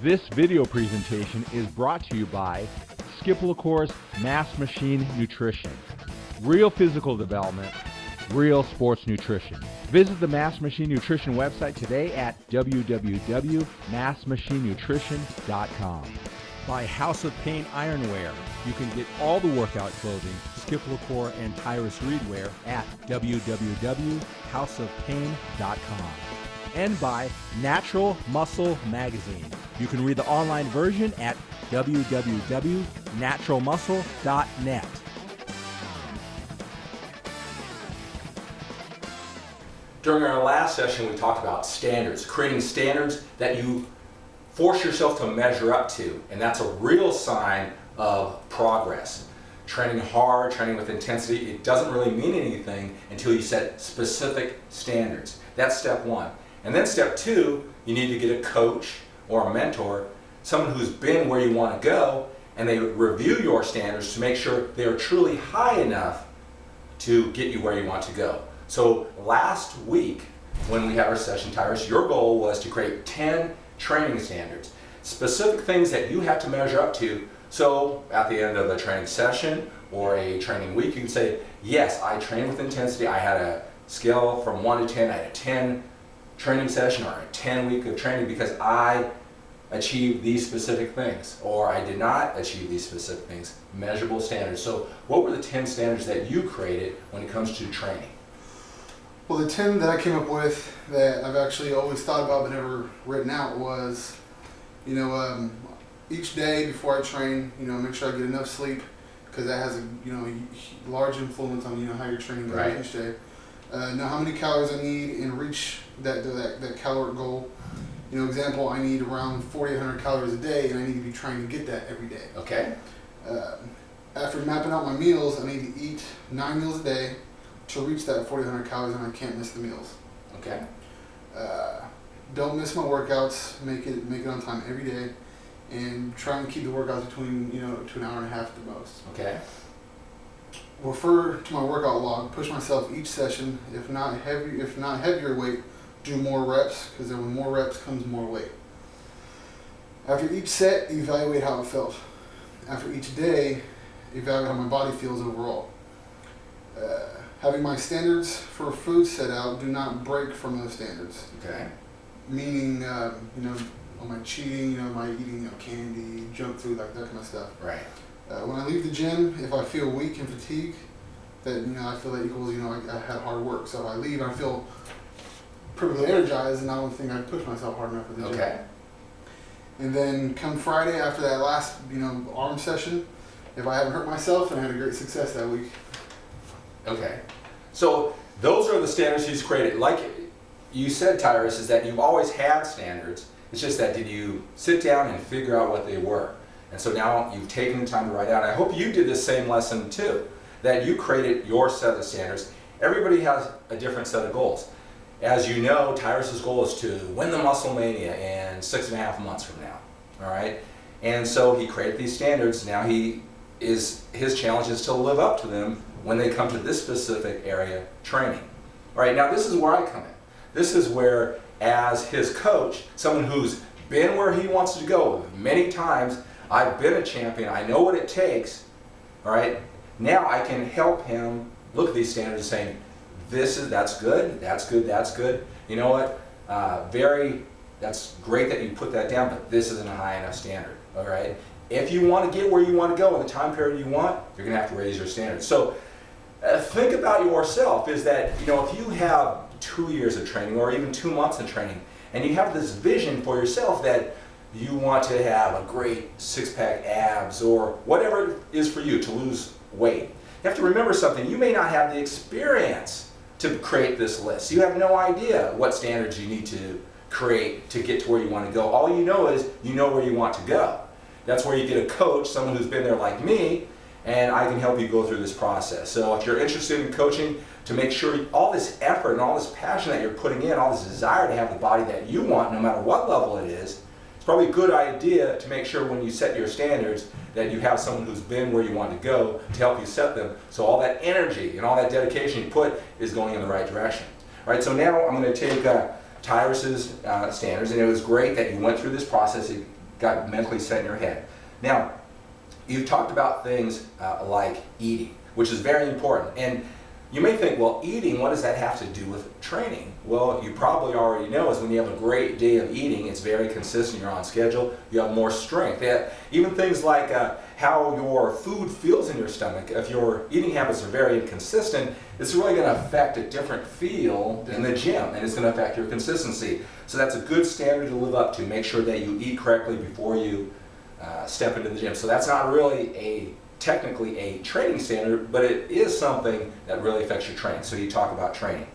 This video presentation is brought to you by Cour's Mass Machine Nutrition. Real physical development, real sports nutrition. Visit the Mass Machine Nutrition website today at www.massmachinenutrition.com. By House of Pain Ironwear. You can get all the workout clothing, Cour and Tyrus Reed wear at www.houseofpain.com. And by Natural Muscle Magazine. You can read the online version at www.naturalmuscle.net. During our last session, we talked about standards, creating standards that you force yourself to measure up to, and that's a real sign of progress. Training hard, training with intensity, it doesn't really mean anything until you set specific standards. That's step one. And then step two, you need to get a coach or a mentor, someone who's been where you want to go, and they review your standards to make sure they are truly high enough to get you where you want to go. So last week, when we had our session, Tyrus, your goal was to create 10 training standards, specific things that you have to measure up to. So at the end of a training session or a training week, you can say, yes, I trained with intensity. I had a scale from 1 to 10. I had a 10 training session or a 10 week of training because I achieved these specific things, or I did not achieve these specific things, measurable standards. So what were the 10 standards that you created when it comes to training? Well, the 10 that I came up with that I've actually always thought about but never written out was, each day before I train, make sure I get enough sleep, because that has a large influence on how your training goes right. each day. Know how many calories I need and reach that caloric goal. Example, I need around 4,800 calories a day, and I need to be trying to get that every day. Okay. After mapping out my meals, I need to eat 9 meals a day to reach that 4,800 calories, and I can't miss the meals. Okay. Don't miss my workouts. Make it on time every day, and try and keep the workouts between to an hour and a half at the most. Okay. Refer to my workout log. Push myself each session. If not heavier weight, do more reps, because then with more reps comes more weight. After each set, evaluate how it felt. After each day, evaluate how my body feels overall. Having my standards for food set out, do not break from those standards. Okay. Meaning, am I cheating? Am I eating candy, junk food, like that kind of stuff. Right. When I leave the gym, if I feel weak and fatigued, that I feel that equals I had hard work. So if I leave and I feel perfectly energized, and I don't think I pushed myself hard enough at the gym. Okay. And then come Friday after that last arm session, if I haven't hurt myself, and I had a great success that week. Okay. So those are the standards he's created. Like you said, Tyrus, is that you've always had standards. It's just that did you sit down and figure out what they were? And so now you've taken the time to write out. I hope you did this same lesson too, that you created your set of standards. Everybody has a different set of goals. As you know, Tyrus's goal is to win the Muscle Mania in 6.5 months from now. All right? And so he created these standards. Now his challenge is to live up to them when they come to this specific area training. All right, now this is where I come in. This is where, as his coach, someone who's been where he wants to go many times, I've been a champion, I know what it takes, all right? Now I can help him look at these standards and saying, that's good, that's good, that's good. You know what, that's great that you put that down, but this isn't a high enough standard, all right? If you want to get where you want to go in the time period you want, you're going to have to raise your standards. So think about yourself, is that, if you have 2 years of training or even 2 months of training, and you have this vision for yourself that you want to have a great six-pack abs or whatever it is for you to lose weight, you have to remember something. You may not have the experience to create this list. You have no idea what standards you need to create to get to where you want to go. All you know is you know where you want to go. That's where you get a coach, someone who's been there like me, and I can help you go through this process. So if you're interested in coaching, to make sure all this effort and all this passion that you're putting in, all this desire to have the body that you want, no matter what level it is, it's probably a good idea to make sure when you set your standards that you have someone who's been where you want to go to help you set them, so all that energy and all that dedication you put is going in the right direction. All right, so now I'm going to take Tyrus's standards, and it was great that you went through this process. It got mentally set in your head. Now, you've talked about things like eating, which is very important. And you may think, well, eating, what does that have to do with training? Well, you probably already know is when you have a great day of eating, it's very consistent, you're on schedule, you have more strength. Even things like how your food feels in your stomach, if your eating habits are very inconsistent, it's really going to affect a different feel in the gym, and it's going to affect your consistency. So that's a good standard to live up to. Make sure that you eat correctly before you step into the gym. So that's not really technically a training standard, but it is something that really affects your training. So you talk about training.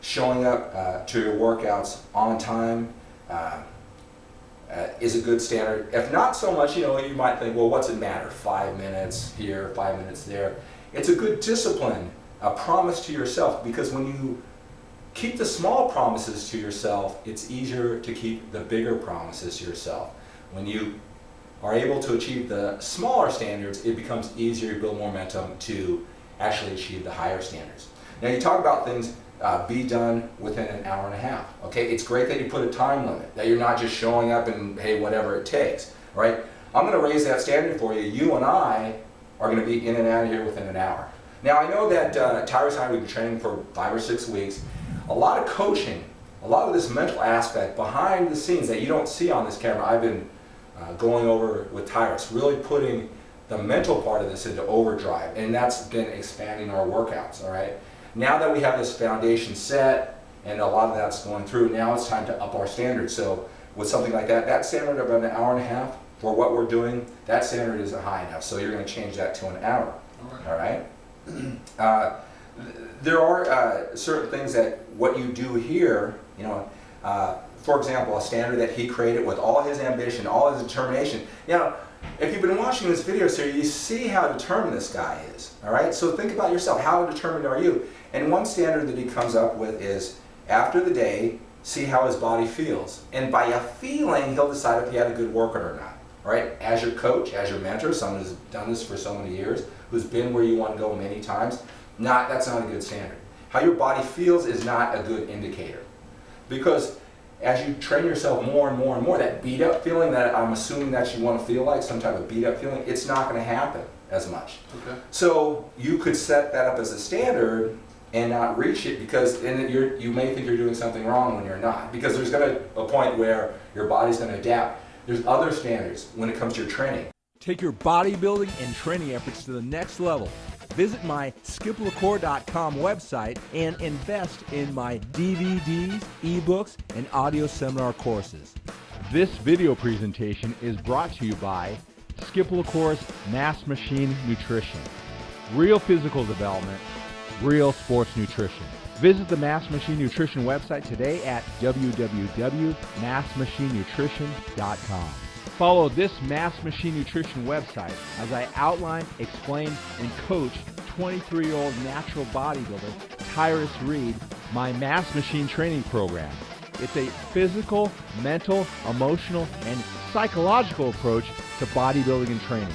Showing up to your workouts on time is a good standard. If not so much, you might think, well, what's it matter? 5 minutes here, 5 minutes there. It's a good discipline, a promise to yourself, because when you keep the small promises to yourself, it's easier to keep the bigger promises to yourself. When you are able to achieve the smaller standards, it becomes easier to build momentum to actually achieve the higher standards. Now, you talk about things be done within an hour and a half. Okay, it's great that you put a time limit, that you're not just showing up and, hey, whatever it takes, right? I'm going to raise that standard for you. You and I are going to be in and out of here within an hour. Now, I know that Tyrus and I, we've been training for 5 or 6 weeks. A lot of coaching, a lot of this mental aspect behind the scenes that you don't see on this camera, I've been going over with Tyrus, really putting the mental part of this into overdrive, and that's been expanding our workouts, all right? Now that we have this foundation set, and a lot of that's going through, now it's time to up our standards. So with something like that, that standard of an hour and a half for what we're doing, that standard isn't high enough, so you're going to change that to an hour, all right? There are certain things that what you do here, for example, a standard that he created with all his ambition, all his determination. Now, if you've been watching this video series, you see how determined this guy is, all right? So think about yourself. How determined are you? And one standard that he comes up with is, after the day, see how his body feels. And by a feeling, he'll decide if he had a good workout or not, all right? As your coach, as your mentor, someone who's done this for so many years, who's been where you want to go many times, that's not a good standard. How your body feels is not a good indicator. Because as you train yourself more and more and more, that beat up feeling that I'm assuming that you want to feel like, some type of beat up feeling, it's not going to happen as much. Okay. So you could set that up as a standard and not reach it, because you may think you're doing something wrong when you're not. Because there's going to a point where your body's going to adapt. There's other standards when it comes to your training. Take your bodybuilding and training efforts to the next level. Visit my skiplacour.com website and invest in my DVDs, ebooks, and audio seminar courses. This video presentation is brought to you by Skip LaCour's Mass Machine Nutrition. Real physical development, real sports nutrition. Visit the Mass Machine Nutrition website today at www.massmachinenutrition.com. Follow this Mass Machine Nutrition website as I outline, explain, and coach 23-year-old natural bodybuilder Tyrus Reed, my Mass Machine training program. It's a physical, mental, emotional, and psychological approach to bodybuilding and training.